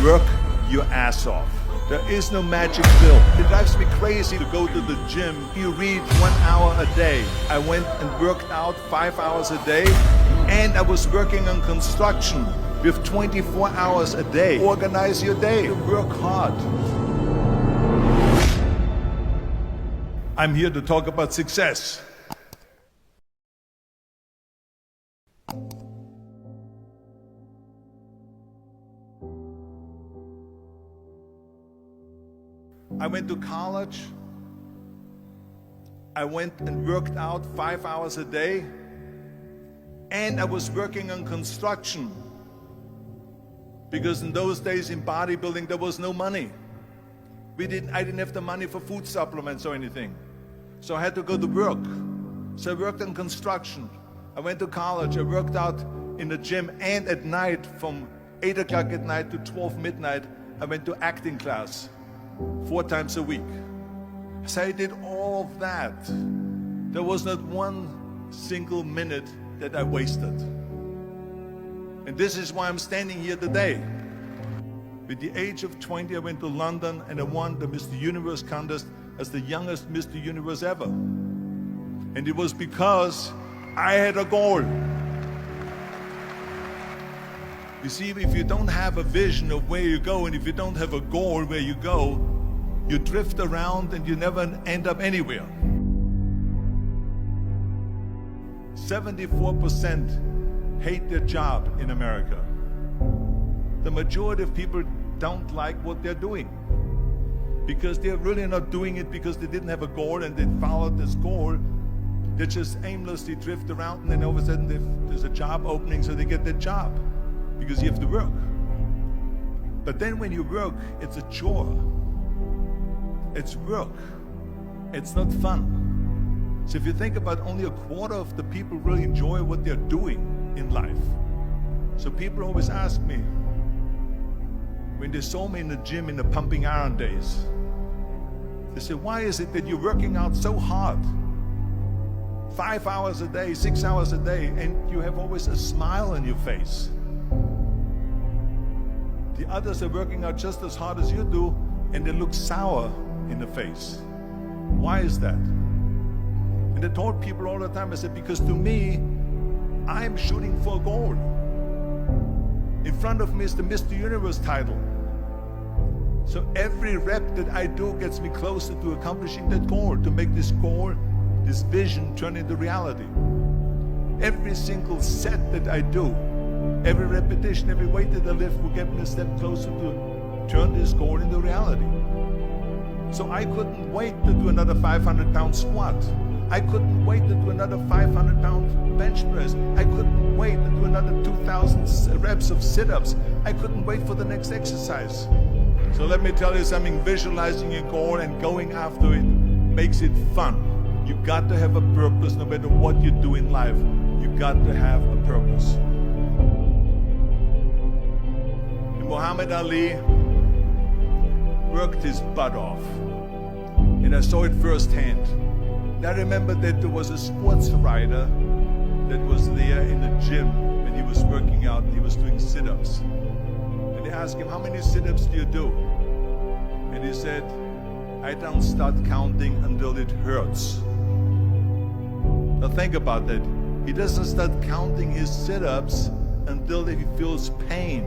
Work your ass off. There is no magic pill. It drives me crazy to go to the gym. You read 1 hour a day. I went and worked out 5 hours a day, and I was working on construction with 24 hours a day. Organize your day. Work hard. I'm here to talk about success. I went to college. I went and worked out 5 hours a day, and I was working on construction because in those days in bodybuilding there was no money. I didn't have the money for food supplements or anything, so I had to go to work. So I worked on construction. I went to college. I worked out in the gym, and at night from 8 o'clock at night to 12 midnight I went to acting class 4 times a week. So I did all of that. There was not one single minute that I wasted. And this is why I'm standing here today. With the age of 20, I went to London and I won the Mr. Universe contest as the youngest Mr. Universe ever. And it was because I had a goal. You see, if you don't have a vision of where you go, and if you don't have a goal where you go, you drift around and you never end up anywhere. 74% hate their job in America. The majority of people don't like what they're doing because they're really not doing it because they didn't have a goal and they followed this goal. They just aimlessly drift around, and then all of a sudden there's a job opening, so they get their job because you have to work. But then when you work, it's a chore. It's work. It's not fun. So if you think about, only a quarter of the people really enjoy what they're doing in life. So people always ask me, when they saw me in the gym in the pumping iron days, they say, why is it that you're working out so hard? 5 hours a day, 6 hours a day, and you have always a smile on your face. The others are working out just as hard as you do, and they look sour in the face. Why is that? And I told people all the time, I said, because to me, I'm shooting for a goal. In front of me is the Mr. Universe title. So every rep that I do gets me closer to accomplishing that goal, to make this goal, this vision, turn into reality. Every single set that I do, every repetition, every weight that I lift will get me a step closer to turn this goal into reality. So I couldn't wait to do another 500-pound squat. I couldn't wait to do another 500-pound bench press. I couldn't wait to do another 2,000 reps of sit-ups. I couldn't wait for the next exercise. So let me tell you something, visualizing your goal and going after it makes it fun. You got to have a purpose no matter what you do in life. You got to have a purpose. Muhammad Ali worked his butt off, and I saw it firsthand. And I remember that there was a sports writer that was there in the gym when he was working out and he was doing sit-ups. And they asked him, how many sit-ups do you do? And he said, I don't start counting until it hurts. Now think about that. He doesn't start counting his sit-ups until he feels pain.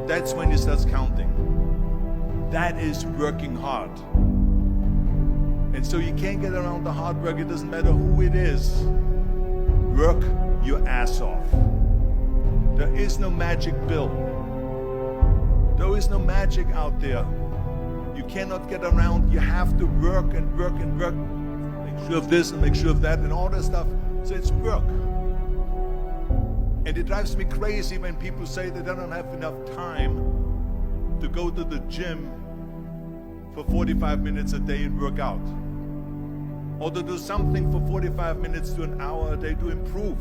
That's when he starts counting. That is working hard. And so you can't get around the hard work. It doesn't matter who it is. Work your ass off. There is no magic pill. There is no magic out there. You cannot get around. You have to work and work and work. Make sure of this and make sure of that and all that stuff. So it's work. And it drives me crazy when people say that they don't have enough time to go to the gym for 45 minutes a day and work out. Or to do something for 45 minutes to an hour a day to improve.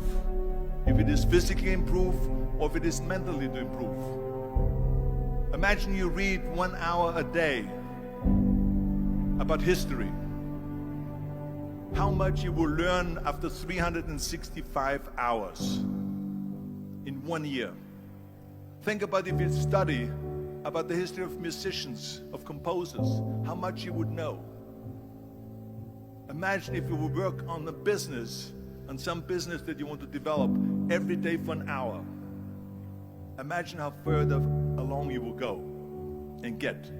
If it is physically improve or if it is mentally to improve. Imagine you read 1 hour a day about history. How much you will learn after 365 hours in 1 year. Think about if you study about the history of musicians, of composers, how much you would know. Imagine if you would work on a business, on some business that you want to develop every day for an hour. Imagine how further along you will go and get.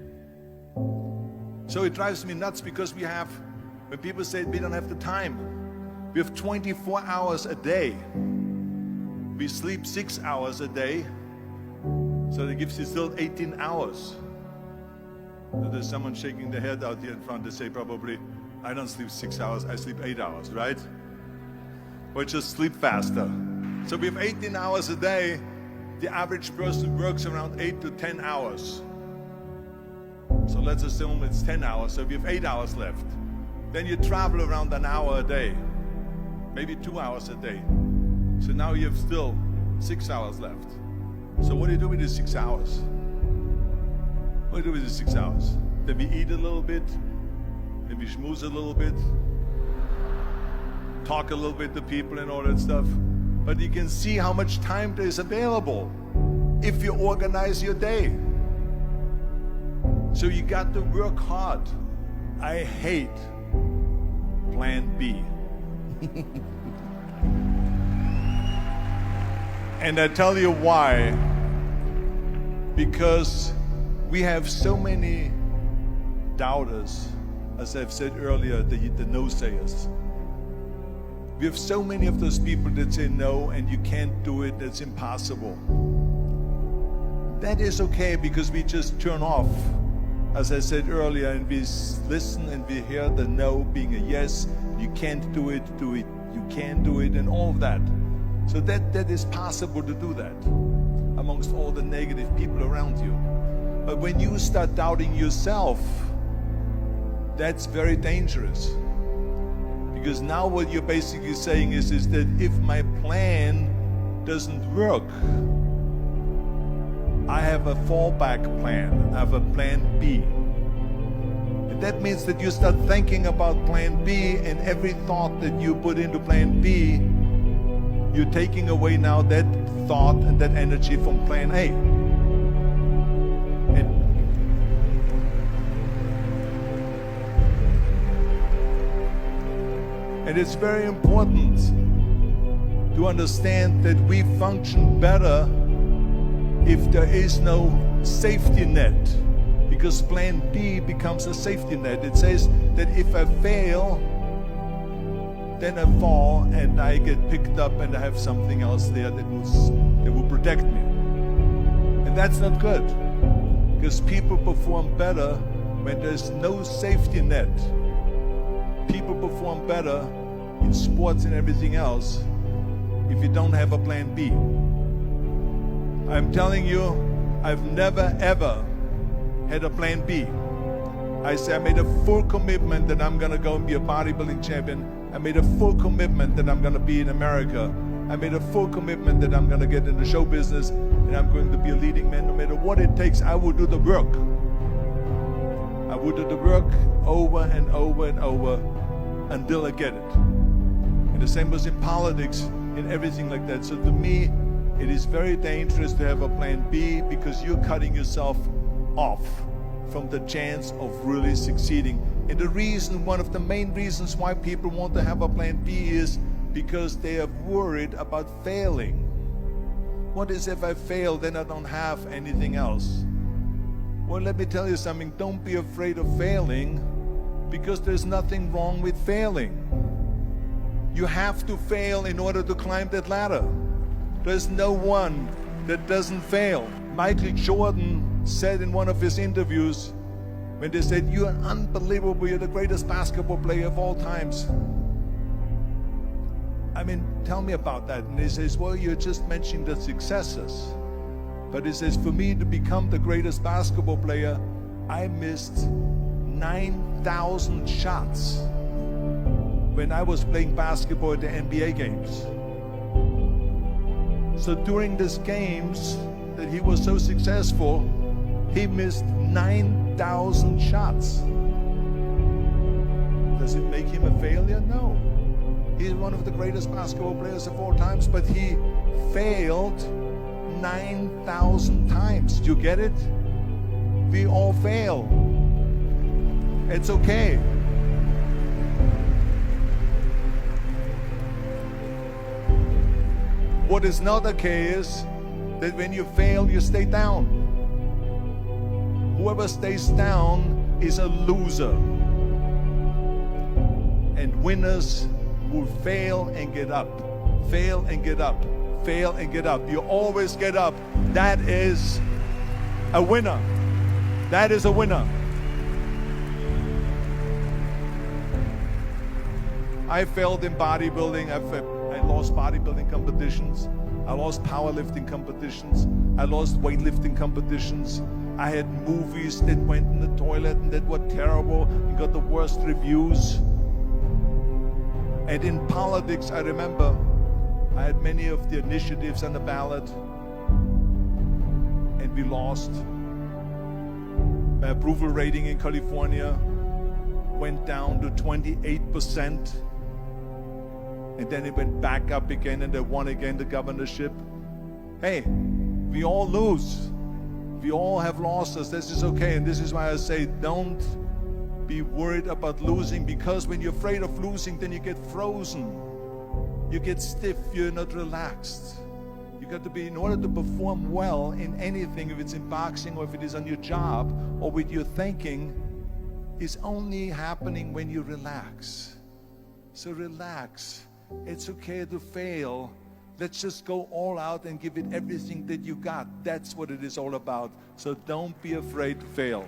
So it drives me nuts because when people say we don't have the time, we have 24 hours a day. We sleep 6 hours a day, so that gives you still 18 hours. So there's someone shaking their head out here in front to say probably, I don't sleep 6 hours, I sleep 8 hours, right? Or just sleep faster. So we have 18 hours a day. The average person works around 8 to 10 hours. So let's assume it's 10 hours, so we have 8 hours left. Then you travel around an hour a day, maybe 2 hours a day. So now you have still 6 hours left. So what do you do with these 6 hours? What do you do with these 6 hours? Then we eat a little bit, then we schmooze a little bit, talk a little bit to people and all that stuff. But you can see how much time there is available if you organize your day. So you got to work hard. I hate plan B. And I tell you why. Because we have so many doubters, as I've said earlier, the no-sayers. We have so many of those people that say no and you can't do it, that's impossible. That is okay because we just turn off, as I said earlier, and we listen and we hear the no being a yes. You can't do it, you can do it, and all of that. So that is possible to do that amongst all the negative people around you. But when you start doubting yourself, that's very dangerous. Because now what you're basically saying is that if my plan doesn't work, I have a fallback plan, I have a plan B. And that means that you start thinking about plan B, and every thought that you put into plan B, you're taking away now that thought and that energy from plan A. And it's very important to understand that we function better if there is no safety net, because plan B becomes a safety net. It says that if I fail, then I fall and I get picked up and I have something else there that will protect me. And that's not good, because people perform better when there's no safety net. People perform better in sports and everything else if you don't have a plan B. I'm telling you, I've never ever had a plan B. I made a full commitment that I'm gonna go and be a bodybuilding champion. I made a full commitment that I'm gonna be in America. I made a full commitment that I'm gonna get in the show business and I'm going to be a leading man. No matter what it takes, I will do the work. I will do the work over and over and over until I get it. And the same was in politics, in everything like that. So to me, it is very dangerous to have a plan B, because you're cutting yourself off from the chance of really succeeding. And the reason, one of the main reasons why people want to have a plan B is because they are worried about failing. What is if I fail, then I don't have anything else? Well, let me tell you something. Don't be afraid of failing, because there's nothing wrong with failing. You have to fail in order to climb that ladder. There's no one that doesn't fail. Michael Jordan said in one of his interviews, when they said, "You're unbelievable, you're the greatest basketball player of all times." I mean, tell me about that. And he says, "Well, you're just mentioning the successes." But he says, for me to become the greatest basketball player, I missed 9,000 shots when I was playing basketball at the NBA games. So during these games that he was so successful, he missed 9,000 shots. Does it make him a failure? No. He's one of the greatest basketball players of all times, but he failed 9,000 times. Do you get it? We all fail. It's okay. What is not okay is that when you fail, you stay down. Whoever stays down is a loser. And winners will fail and get up. Fail and get up. Fail and get up. You always get up. That is a winner. That is a winner. I failed in bodybuilding. I lost bodybuilding competitions. I lost powerlifting competitions. I lost weightlifting competitions. I had movies that went in the toilet and that were terrible and got the worst reviews. And in politics, I remember I had many of the initiatives on the ballot, and we lost. My approval rating in California went down to 28%, and then it went back up again, and I won again the governorship. Hey, we all lose. We all have losses. This is okay, and this is why I say don't be worried about losing, because when you're afraid of losing, then you get frozen. You get stiff, you're not relaxed. You got to be, in order to perform well in anything, if it's in boxing or if it is on your job or with your thinking, is only happening when you relax. So relax. It's okay to fail. Let's just go all out and give it everything that you got. That's what it is all about. So don't be afraid to fail.